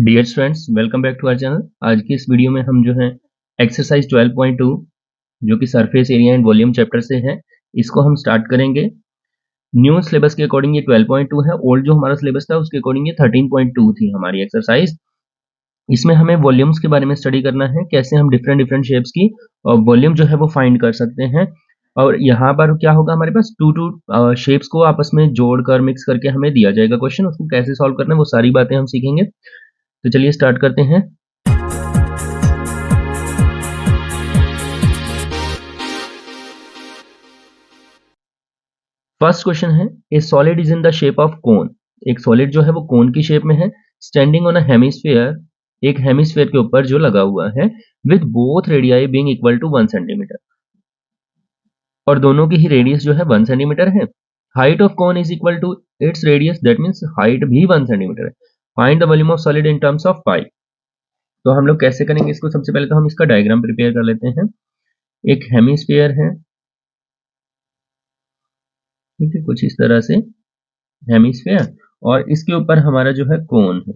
Dear students, welcome back to our channel. आज की इस वीडियो में हम जो है एक्सरसाइज 12.2 जो कि surface area and volume chapter से है, इसको हम स्टार्ट करेंगे। न्यू सिलेबस के अकॉर्डिंग ये 12.2 है। ओल्ड जो हमारा सिलेबस था उसके अकॉर्डिंग ये 13.2 थी हमारी एक्सरसाइज। इसमें हमें वॉल्यूम्स के बारे में स्टडी करना है, कैसे हम डिफरेंट डिफरेंट शेप्स की वॉल्यूम जो है वो फाइंड कर सकते हैं। और यहाँ पर क्या होगा, हमारे पास टू शेप्स को आपस में जोड़कर मिक्स करके हमें दिया जाएगा क्वेश्चन, उसको कैसे सॉल्व करना है वो सारी बातें हम सीखेंगे। तो चलिए स्टार्ट करते हैं। फर्स्ट क्वेश्चन है, ए solid is in the shape of cone. एक सॉलिड जो है वो कोन की शेप में है, स्टैंडिंग ऑन अ हेमिस्फीयर, एक हेमिस्फीयर के ऊपर जो लगा हुआ है, with both radii being equal to 1 centimetre, और दोनों की ही रेडियस जो है 1 सेंटीमीटर है। Height of cone is equal to its radius, that means height भी 1 सेंटीमीटर है। Find the volume of solid in terms of pi. तो हम लोग कैसे करेंगे इसको, सबसे पहले तो हम इसका डायग्राम प्रिपेयर कर लेते हैं। एक हेमिस्फीयर है, ठीक है, कुछ इस तरह से हेमिस्फीयर, और इसके ऊपर हमारा जो है कोन है,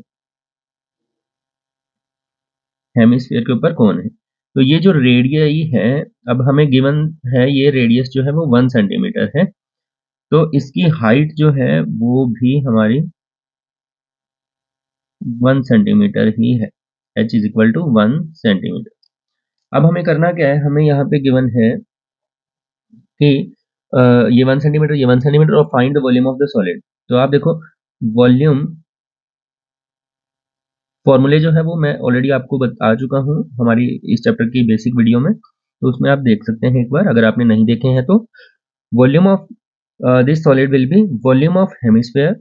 हेमिस्फीयर के ऊपर कोन है। तो ये जो रेडियई है, अब हमें गिवन है ये रेडियस जो है वो 1 सेंटीमीटर है, तो इसकी हाइट जो है वो भी हमारी 1 सेंटीमीटर ही है। h is equal to 1 centimetre. अब हमें करना क्या है, हमें यहाँ पे गिवन है कि ये 1 सेंटीमीटर, ये 1 सेंटीमीटर, और find the volume of the solid. तो आप देखो, वॉल्यूम फॉर्मूले जो है वो मैं ऑलरेडी आपको बता चुका हूँ हमारी इस चैप्टर की बेसिक वीडियो में, तो उसमें आप देख सकते हैं एक बार, अगर आपने नहीं देखे हैं तो। Volume of this solid will be volume of hemisphere,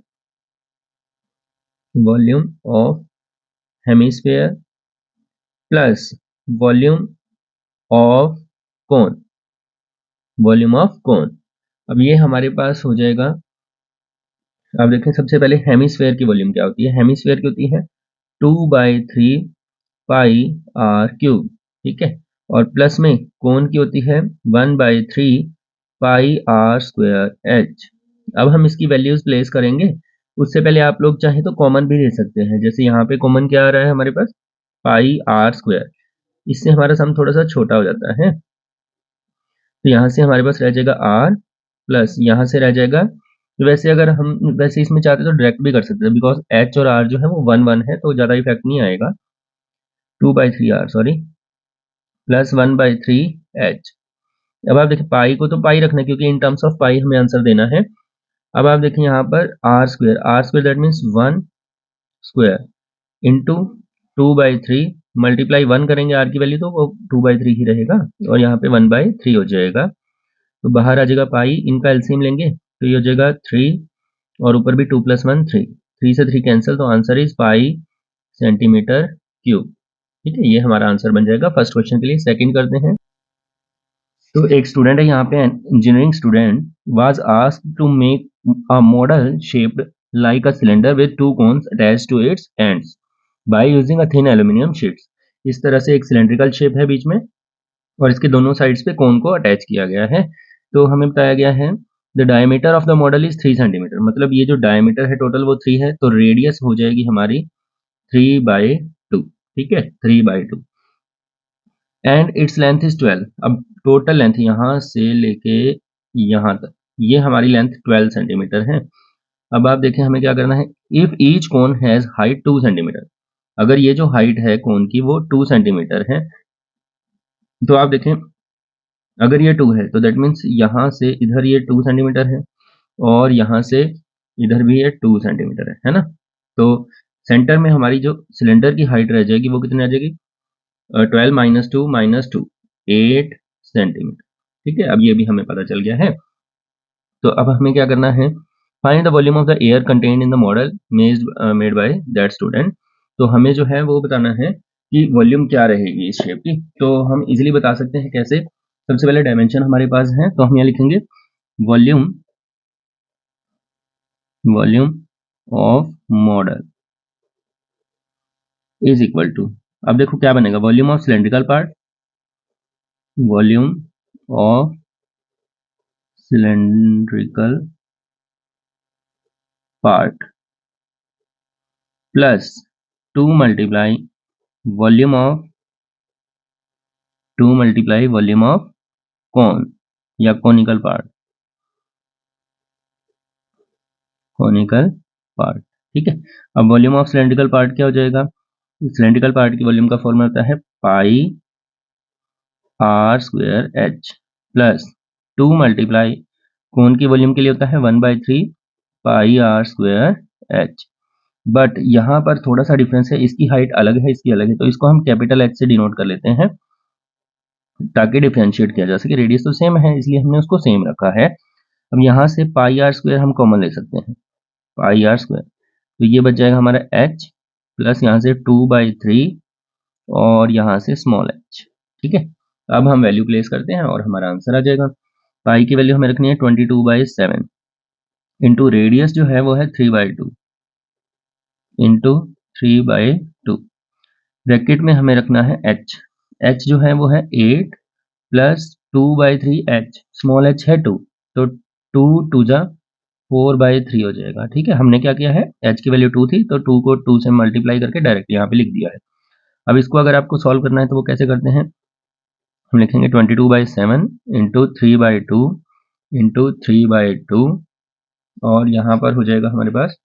volume of hemisphere plus volume of cone, volume of कोन। अब ये हमारे पास हो जाएगा, अब देखें सबसे पहले हेमिस्फीयर की वॉल्यूम क्या होती है। हेमिस्फीयर की होती है 2/3 पाई आर क्यूब, ठीक है, और प्लस में कोन की होती है 1/3 पाई आर स्क्वायर एच। अब हम इसकी वैल्यूज प्लेस करेंगे, उससे पहले आप लोग चाहें तो कॉमन भी ले सकते हैं। जैसे यहाँ पे कॉमन क्या आ रहा है हमारे पास, पाई आर स्क्वायर, इससे हमारा सम थोड़ा सा छोटा हो जाता है। तो यहाँ से हमारे पास रह जाएगा आर, प्लस यहाँ से रह जाएगा, वैसे अगर हम वैसे इसमें चाहते तो डायरेक्ट भी कर सकते हैं, बिकॉज एच और आर जो है वो 1 है, तो ज़्यादा इफेक्ट नहीं आएगा। 2/3 आर, सॉरी, प्लस 1/3 एच। अब आप देखिए पाई को तो पाई रखना है, क्योंकि इन टर्म्स ऑफ पाई हमें आंसर देना है। अब आप देखें यहाँ पर r square, r square that means 1 square into 2/3, multiply 1 करेंगे आर की वैल्यू तो वो 2/3 ही रहेगा, और यहाँ पे 1/3 हो जाएगा। तो बाहर आ जाएगा पाई, इनका एलसीएम लेंगे तो ये हो जाएगा 3, और ऊपर भी 2 + 1 3, 3 से 3 कैंसिल, तो answer is pi centimetre cube. ठीक है, ये हमारा आंसर बन जाएगा फर्स्ट क्वेश्चन के लिए। सेकंड करते हैं। तो एक स्टूडेंट है यहाँ पे, engineering student was asked to make a model shaped like a cylinder with 2 cones attached to its ends by using a thin aluminium sheets. इस तरह से एक सिलेंड्रिकल शेप है बीच में, और इसके दोनों साइड्स पे कोन को अटैच किया गया है। तो हमें बताया गया है the diameter of the model is 3 centimetre, मतलब ये जो डायमीटर है टोटल वो 3 है, तो रेडियस हो जाएगी हमारी 3/2, ठीक है, 3/2, एंड इट्स लेंथ इज 12। अब टोटल लेंथ यहाँ से लेके यहाँ तक, ये हमारी लेंथ 12 सेंटीमीटर है। अब आप देखें हमें क्या करना है, if each cone has height 2 centimetre, अगर ये जो हाइट है कोन की वो 2 सेंटीमीटर है, तो आप देखें अगर ये 2 है तो दैट मीन्स यहाँ से इधर ये 2 सेंटीमीटर है, और यहाँ से इधर भी ये 2 सेंटीमीटर है ना। तो सेंटर में हमारी जो सिलेंडर की हाइट रह जाएगी वो कितनी आ जाएगी, 12 - 2 - 2, 8 सेंटीमीटर। ठीक है, अब ये भी हमें पता चल गया है। तो अब हमें क्या करना है, find the volume of the air contained in the model made by that student. तो हमें जो है वो बताना है कि वॉल्यूम क्या रहेगी इस शेप की। तो हम इजीली बता सकते हैं कैसे। सबसे पहले डायमेंशन हमारे पास है, तो हम यहाँ लिखेंगे volume, volume of model is equal to, अब देखो क्या बनेगा, volume of cylindrical part, volume of cylindrical part plus 2 multiply volume of cone या कोनिकल पार्ट, ठीक है। अब वॉल्यूम ऑफ सिलेंड्रिकल पार्ट क्या हो जाएगा, सिलेंड्रिकल पार्ट की वॉल्यूम का फॉर्मूला होता है pi r square h plus 2 multiply cone की वॉल्यूम के लिए होता है 1/3 pi r square h. But यहाँ पर थोड़ा सा डिफरेंस है, इसकी हाइट अलग है, इसकी अलग है, तो इसको हम कैपिटल एच से डिनोट कर लेते हैं ताकि डिफरेंशिएट किया जा सके। रेडियस तो सेम है इसलिए हमने उसको सेम रखा है। अब यहाँ से पाई आर स्क्वायर हम कॉमन ले सकते हैं, पाई आर स्क्वायर, तो ये बच जाएगा हमारा h प्लस यहाँ से 2/3 और यहाँ से स्मॉल h, ठीक है। अब हम वैल्यू प्लेस करते हैं और हमारा आंसर आ जाएगा। पाई की वैल्यू हमें रखनी है 22/7 इंटू रेडियस जो है वो है 3/2 इंटू 3/2, ब्रैकेट में हमें रखना है h जो है वो है 8 प्लस 2/3h, स्मॉल h है 2, तो 2 2 जा 4/3 हो जाएगा, ठीक है। हमने क्या किया है, h की वैल्यू 2 थी तो 2 को 2 से मल्टीप्लाई करके डायरेक्ट यहाँ पे लिख दिया है। अब इसको अगर आपको सॉल्व करना है तो वो कैसे करते हैं, हम लिखेंगे 22/7 इंटू 3/2 इंटू 3/2 और यहाँ पर हो जाएगा हमारे पास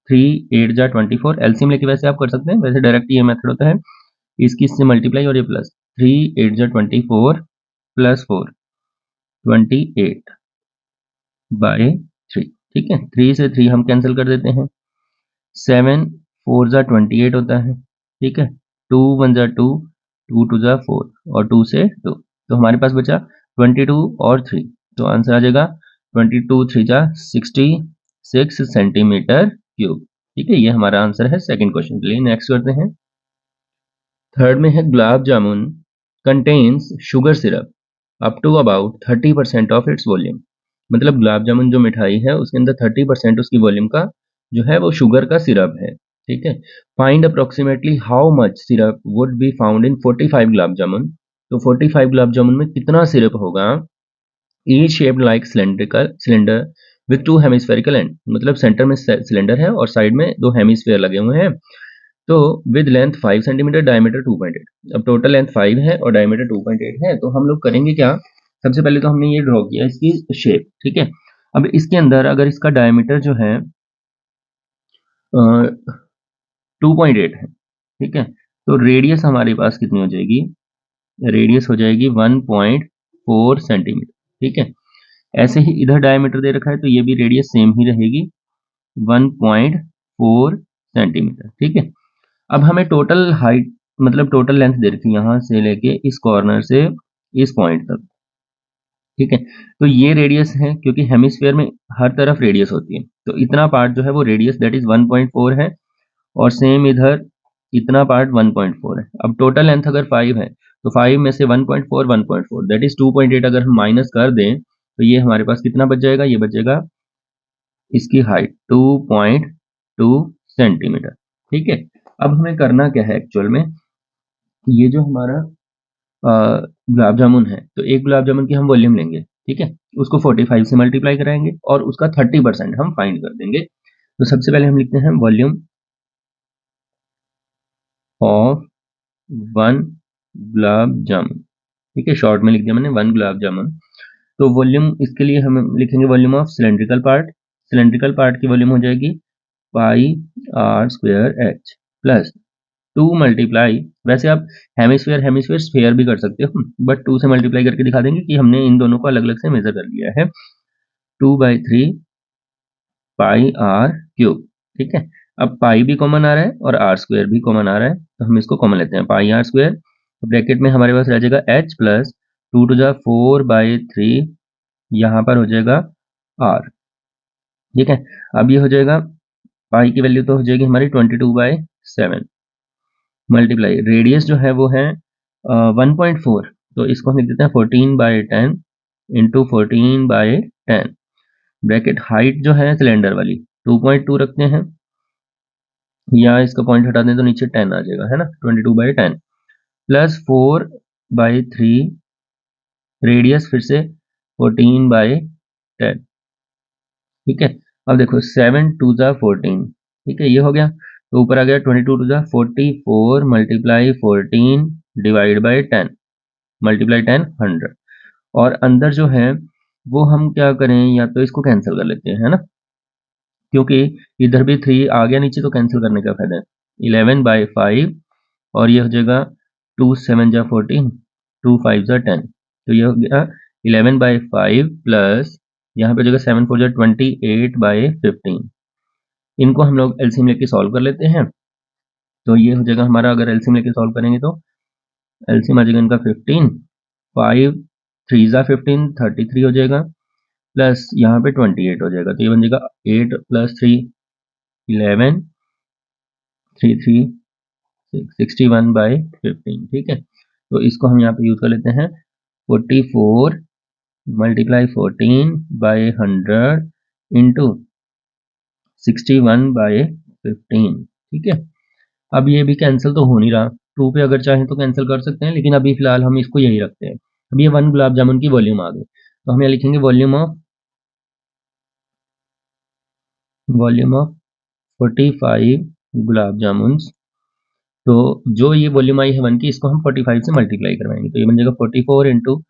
3 8 जा 24, एलसीएम लेके वैसे आप कर सकते हैं, वैसे डायरेक्ट ये मेथड होता है, इसकी इससे मल्टीप्लाई और ये प्लस 3 8 जा 24 प्लस 4 28/3, ठीक है। 3 से 3 हम कैंसिल कर देते हैं, 7 4 जा 28 होता है, ठीक है। 2 1 जा 2, 2 2 जा 4 और 2 से 2, तो हमारे पास बचा 22 और 3, तो आंसर आ जाएगा 22 3 जा 66 सेंटीमीटर क्यूब, ठीक है। ये हमारा आंसर है सेकंड क्वेश्चन के लिए। नेक्स्ट करते हैं, थर्ड में है gulab jamun contains sugar syrup up to about 30% of its volume, मतलब गुलाब जामुन जो मिठाई है उसके अंदर 30% उसकी वॉल्यूम का जो है वो शुगर का सिरप है, ठीक है। Find approximately how much syrup would be found in 45 gulab jamun, तो 45 गुलाब जामुन में कितना सिरप होगा। Each shaped like cylinder with 2 hemispherical and, मतलब सेंटर में सिलेंडर है और साइड में 2 हेमिस्फेयर लगे हुए हैं, तो विद लेंथ 5 सेंटीमीटर, डायमीटर 2.8। अब टोटल लेंथ 5 है और डायमीटर 2.8 है, तो हम लोग करेंगे क्या, सबसे पहले तो हमने ये ड्रॉ किया इसकी शेप, ठीक है। अब इसके अंदर अगर इसका डायमीटर जो है 2.8 है, ठीक है, तो रेडियस हमारे पास कितनी हो जाएगी, रेडियस हो जाएगी 1.4 सेंटीमीटर, ठीक है। ऐसे ही इधर डायमीटर दे रखा है तो ये भी रेडियस सेम ही रहेगी 1.4 सेंटीमीटर, ठीक है। अब हमें टोटल हाइट मतलब टोटल लेंथ दे रखी है यहाँ से लेके इस कॉर्नर से इस पॉइंट तक, ठीक है। तो ये रेडियस है, क्योंकि हेमिस्फीयर में हर तरफ रेडियस होती है, तो इतना पार्ट जो है वो रेडियस दैट इज 1.4 है और सेम इधर इतना पार्ट 1.4 है। अब टोटल लेंथ अगर 5 है तो 5 में से 1.4 दैट इज 2.8 अगर हम माइनस कर दें तो ये हमारे पास कितना बच जाएगा, ये बच जाएगा इसकी हाइट 2.2 सेंटीमीटर, ठीक है। अब हमें करना क्या है एक्चुअल में, ये जो हमारा गुलाब जामुन है, तो एक गुलाब जामुन की हम वॉल्यूम लेंगे, ठीक है, उसको 45 से मल्टीप्लाई कराएंगे और उसका 30% हम फाइंड कर देंगे। तो सबसे पहले हम लिखते हैं वॉल्यूम ऑफ 1 गुलाब जामुन, ठीक है, शॉर्ट में लिख दिया मैंने 1 गुलाब जामुन। तो वॉल्यूम इसके लिए हम लिखेंगे volume of cylindrical part, cylindrical part की वॉल्यूम हो जाएगी pi r square h plus 2 multiply, वैसे आप हेमिस्फीयर स्फीयर भी कर सकते हो, बट 2 से मल्टीप्लाई करके दिखा देंगे कि हमने इन दोनों को अलग अलग से मेजर कर लिया है, 2/3 पाई आर क्यूब, ठीक है। अब पाई भी कॉमन आ रहा है और आर स्क्वायर भी कॉमन आ रहा है, तो हम इसको कॉमन लेते हैं, पाई आर स्क्वायर, ब्रैकेट में हमारे पास रह जाएगा h प्लस 2 टू जा 4/3, यहाँ पर हो जाएगा आर, ठीक है। अब ये हो जाएगा पाई की वैल्यू तो हो जाएगी हमारी 22/7 मल्टीप्लाई रेडियस जो है वो है 1.4, तो इसको हम लिख देते हैं 14/10 इंटू 14/10, ब्रैकेट हाइट जो है सिलेंडर वाली 2.2 रखते हैं, या इसका पॉइंट हटा दें तो नीचे 10 आ जाएगा, है ना, 22/10 प्लस 4/3, रेडियस फिर से 14/10, ठीक है। अब देखो 7 2 जा 14, ठीक है, ये हो गया। तो ऊपर आ गया 22 to the 44 multiply 14 divide by 10 multiply 10 100। और अंदर जो है वो हम क्या करें, या तो इसको कैंसिल कर लेते हैं, है ना, क्योंकि इधर भी 3 आ गया नीचे, तो कैंसिल करने का फायदा है। 11/5 और ये हो जाएगा 2 7 जा 14, 2 5 जा 10, तो ये हो गया 11/5 प्लस यहाँ पे जगह 7 4 जा 28/15। इनको हम लोग एलसीएम लेके सॉल्व कर लेते हैं। तो ये हो जाएगा हमारा, अगर एलसीएम लेके सॉल्व करेंगे तो एलसीएम आ जाएगा इनका 15, 5 3 जा 15 33 हो जाएगा, प्लस यहाँ पे 28 हो जाएगा, तो ये बन जाएगा 8 + 3 11 3 3 61/15। ठीक है, तो इसको हम यहाँ पे यूज कर लेते हैं 44 मल्टीप्लाई 14/100 इंटू 61/15। ठीक है, अब ये भी कैंसिल तो हो नहीं रहा, 2 पे अगर चाहें तो कैंसिल कर सकते हैं, लेकिन अभी फिलहाल हम इसको यही रखते हैं। अब ये 1 गुलाब जामुन की वॉल्यूम आ गई, तो हम यहाँ लिखेंगे वॉल्यूम ऑफ 45 गुलाब जामुन। तो जो ये वॉल्यूम आई है 1 की, इसको हम 45 से मल्टीप्लाई करवाएंगे, तो ये बन जाएगा 44 into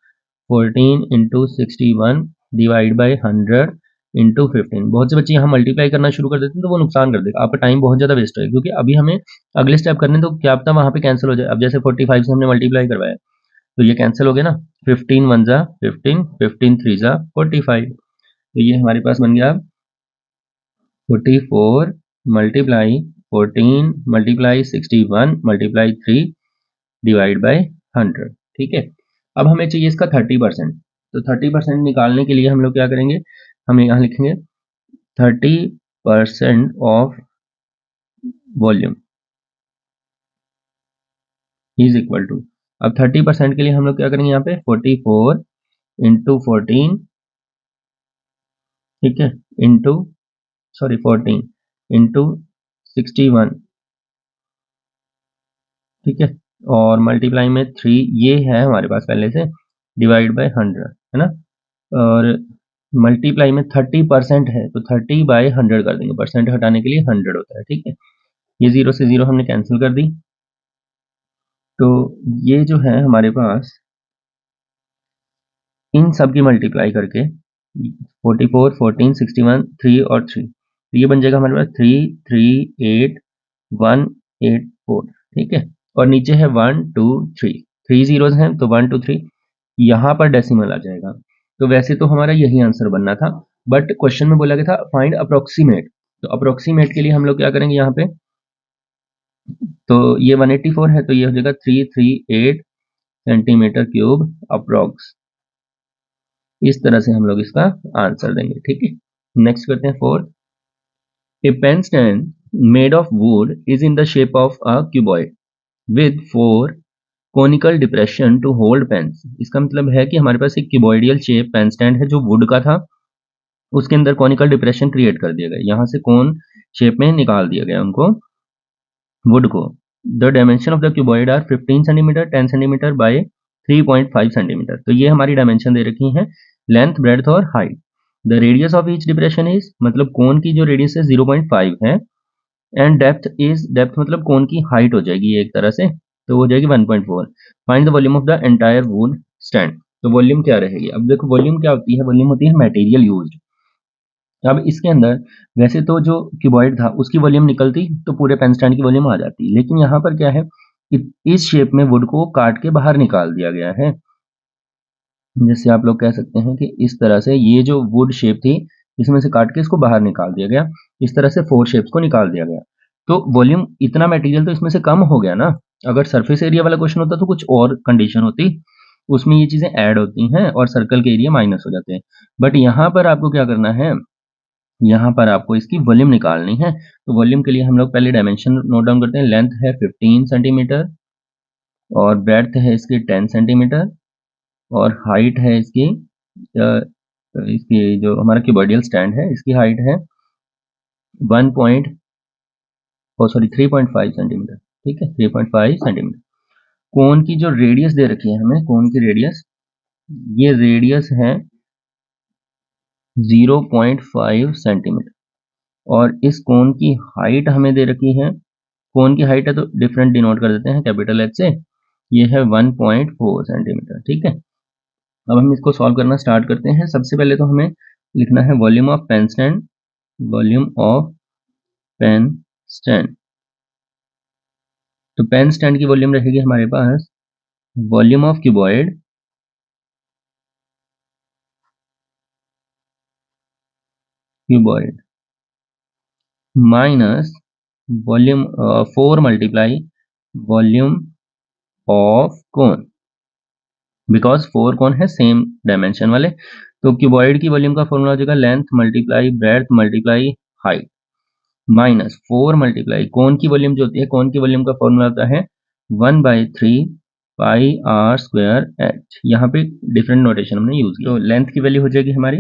14 into 61 divide by 100 into 15। बहुत से बच्चे यहाँ मल्टीप्लाई करना शुरू कर देते हैं, तो वो नुकसान कर देगा, आपका टाइम बहुत ज़्यादा वेस्ट होगा, क्योंकि अभी हमें अगले स्टेप करने, तो क्या पता वहाँ पे कैंसिल हो जाए। अब जैसे 45 से हमने मल्टीप्लाई करवाया, तो ये कैंसिल हो गया ना, 15 1 जा 15, 15 3 जा 45, तो ये हमारे पास बन गया 44 multiply 14 multiply 61 multiply 3 divide by 100। ठीक है, अब हमें चाहिए इसका 30%। तो 30% निकालने के लिए हम लोग क्या करेंगे, हम यहाँ लिखेंगे 30% of volume is equal to, अब 30% के लिए हम लोग क्या करेंगे, यहाँ पे 44 इंटू 14, ठीक है, इंटू 14 इंटू 61, ठीक है, और मल्टीप्लाई में 3, ये है हमारे पास पहले से, डिवाइड बाय 100, है ना, और मल्टीप्लाई में 30% है, तो 30/100 कर देंगे, परसेंट हटाने के लिए 100 होता है। ठीक है, ये 0 से 0 हमने कैंसिल कर दी, तो ये जो है हमारे पास इन सब की मल्टीप्लाई करके 44 14 61 3 और 3, तो ये बन जाएगा हमारे पास 338 184। ठीक है, और नीचे है 1 2 3, 3 जीरोज हैं, तो 1 2 3 यहाँ पर डेसिमल आ जाएगा। तो वैसे तो हमारा यही आंसर बनना था, बट क्वेश्चन में बोला गया था फाइंड अप्रोक्सीमेट, तो अप्रोक्सीमेट के लिए हम लोग क्या करेंगे यहाँ पे, तो ये 184 है, तो ये हो जाएगा 338 सेंटीमीटर क्यूब अप्रोक्स। इस तरह से हम लोग इसका आंसर देंगे। ठीक है, नेक्स्ट करते हैं 4। A pen stand made of wood is in the shape of a cuboid with 4 conical depression to hold pens. इसका मतलब है कि हमारे पास एक क्यूबॉइडियल शेप पेन स्टैंड है जो वुड का था, उसके अंदर कॉनिकल डिप्रेशन क्रिएट कर दिया गया, यहाँ से कोन शेप में निकाल दिया गया उनको, वुड को। The dimension of the cuboid are 15 centimetre 10 centimetre by 3.5 centimetre. तो ये हमारी डायमेंशन दे रखी है, लेंथ ब्रेड्थ और height. The radius of each depression is, मतलब कोन की जो रेडियस है 0.5 है, एंड डेप्थ इज, डेप्थ मतलब कोन की हाइट हो जाएगी एक तरह से, तो हो जाएगी 1.4। Find the volume of the entire would stand. तो वॉल्यूम क्या रहेगी, अब देखो वॉल्यूम क्या होती है, वॉल्यूम होती है मटेरियल यूज्ड। अब इसके अंदर वैसे तो जो क्यूबॉइड था उसकी वॉल्यूम निकलती तो पूरे पेन स्टैंड की वॉल्यूम आ जाती, लेकिन यहाँ पर क्या है कि इस शेप में वुड को काट के बाहर निकाल दिया गया है। जैसे आप लोग कह सकते हैं कि इस तरह से ये जो वुड शेप थी, इसमें से काट के इसको बाहर निकाल दिया गया, इस तरह से 4 शेप्स को निकाल दिया गया। तो वॉल्यूम इतना मटेरियल तो इसमें से कम हो गया ना। अगर सरफेस एरिया वाला क्वेश्चन होता तो कुछ और कंडीशन होती, उसमें ये चीज़ें ऐड होती हैं और सर्कल के एरिया माइनस हो जाते हैं। बट यहाँ पर आपको क्या करना है, यहाँ पर आपको इसकी वॉल्यूम निकालनी है। तो वॉल्यूम के लिए हम लोग पहले डायमेंशन नोट डाउन करते हैं। लेंथ है 15 सेंटीमीटर और ब्रेड्थ है इसकी 10 सेंटीमीटर और हाइट है इसकी इसकी जो हमारा कीबोर्डियल स्टैंड है इसकी हाइट है 3.5 सेंटीमीटर। ठीक है, 3.5 सेंटीमीटर। कोन की जो रेडियस दे रखी है हमें, कोन की रेडियस, ये रेडियस है 0.5 सेंटीमीटर। और इस कोन की हाइट हमें दे रखी है, कोन की हाइट है तो डिफरेंट डिनोट कर देते हैं कैपिटल एच से, ये है 1.4 सेंटीमीटर। ठीक है, अब हम इसको सॉल्व करना स्टार्ट करते हैं। सबसे पहले तो हमें लिखना है volume of pen stand, volume of pen stand. तो पेन स्टैंड की वॉल्यूम रहेगी हमारे पास volume of cuboid minus volume 4 multiply volume of cone, because 4 cone है सेम डायमेंशन वाले। तो क्यूबॉइड की वॉल्यूम का फॉर्मूला हो जाएगा length multiply breadth multiply height minus 4 multiply cone की वॉल्यूम जो होती है, कोन की वॉल्यूम का फॉर्मूला होता है 1/3 पाई आर स्क्वायर एच। यहाँ पे डिफरेंट नोटेशन हमने यूज किया। तो लेंथ की वैल्यू हो जाएगी हमारी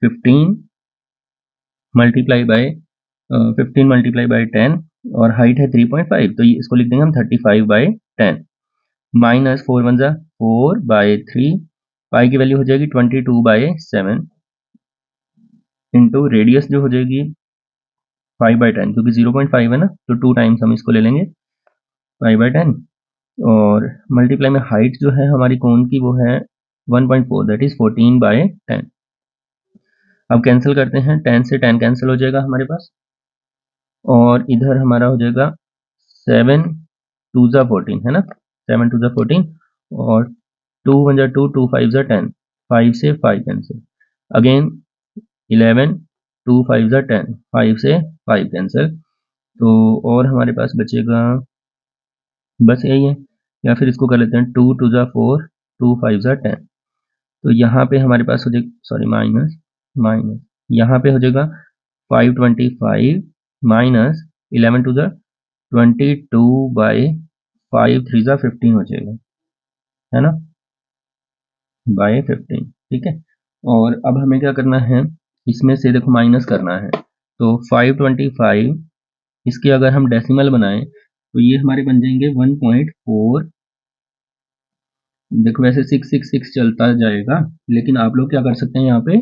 15 मल्टीप्लाई बाय 10 और हाइट है 3.5, तो इसको लिख देंगे हम 35/10 माइनस 4 पाई की वैल्यू हो जाएगी 22/7 इंटू रेडियस जो हो जाएगी 5/10, क्योंकि 0.5 है ना, तो 2 टाइम्स हम इसको ले लेंगे 5/10 और मल्टीप्लाई में हाइट जो है हमारी कोन की वो है 1.4 दैट इज 14/10। अब कैंसिल करते हैं, 10 से 10 कैंसिल हो जाएगा हमारे पास और इधर हमारा हो जाएगा 7 2 जा 14 है ना, 7 2 जा 14 और 2 1 जा 2 2 5 जा 10, 5 से 5 कैंसिल, अगेन 11 2 5 जा 10, 5 से 5 कैंसिल, तो और हमारे पास बचेगा बस यही है, या फिर इसको कर लेते हैं 2 2 जा 4 2 5 जा 10, तो यहाँ पे हमारे पास हो जाएगा सॉरी माइनस यहाँ पे हो जाएगा 525 माइनस 11 2 जा 22/5 3 जा 15 हो जाएगा, है ना, बाय 15। ठीक है, और अब हमें क्या करना है, इसमें से देखो माइनस करना है, तो 525 इसके अगर हम डेसिमल बनाएं तो ये हमारे बन जाएंगे 1.4। देखो वैसे 666 चलता जाएगा, लेकिन आप लोग क्या कर सकते हैं, यहाँ पे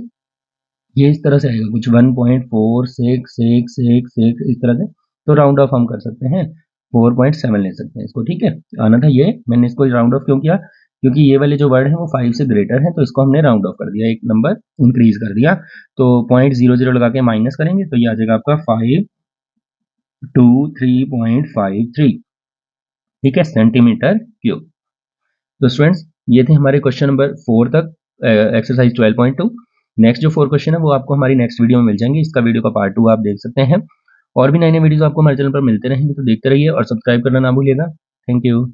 ये इस तरह से आएगा कुछ 1.4666 इस तरह से, तो राउंड ऑफ हम कर सकते हैं 4.7 ले सकते हैं इसको। ठीक है, आना था ये, मैंने इसको राउंड ऑफ क्यों किया, क्योंकि ये वाले जो वर्ड है वो 5 से ग्रेटर है, तो इसको हमने राउंड ऑफ कर दिया, एक नंबर इंक्रीज कर दिया, तो 0.00 लगा के माइनस करेंगे तो ये आ जाएगा आपका 523.53। ठीक है, सेंटीमीटर क्यूब। तो स्टूडेंट्स ये थे हमारे क्वेश्चन नंबर 4 तक, एक्सरसाइज 12.2। नेक्स्ट जो 4 क्वेश्चन है वो आपको हमारी नेक्स्ट वीडियो में मिल जाएंगे, इसका वीडियो का पार्ट 2 आप देख सकते हैं। और भी नए नए वीडियोस आपको हमारे चैनल पर मिलते रहेंगे, तो देखते रहिए और सब्सक्राइब करना ना भूलिएगा। Thank you.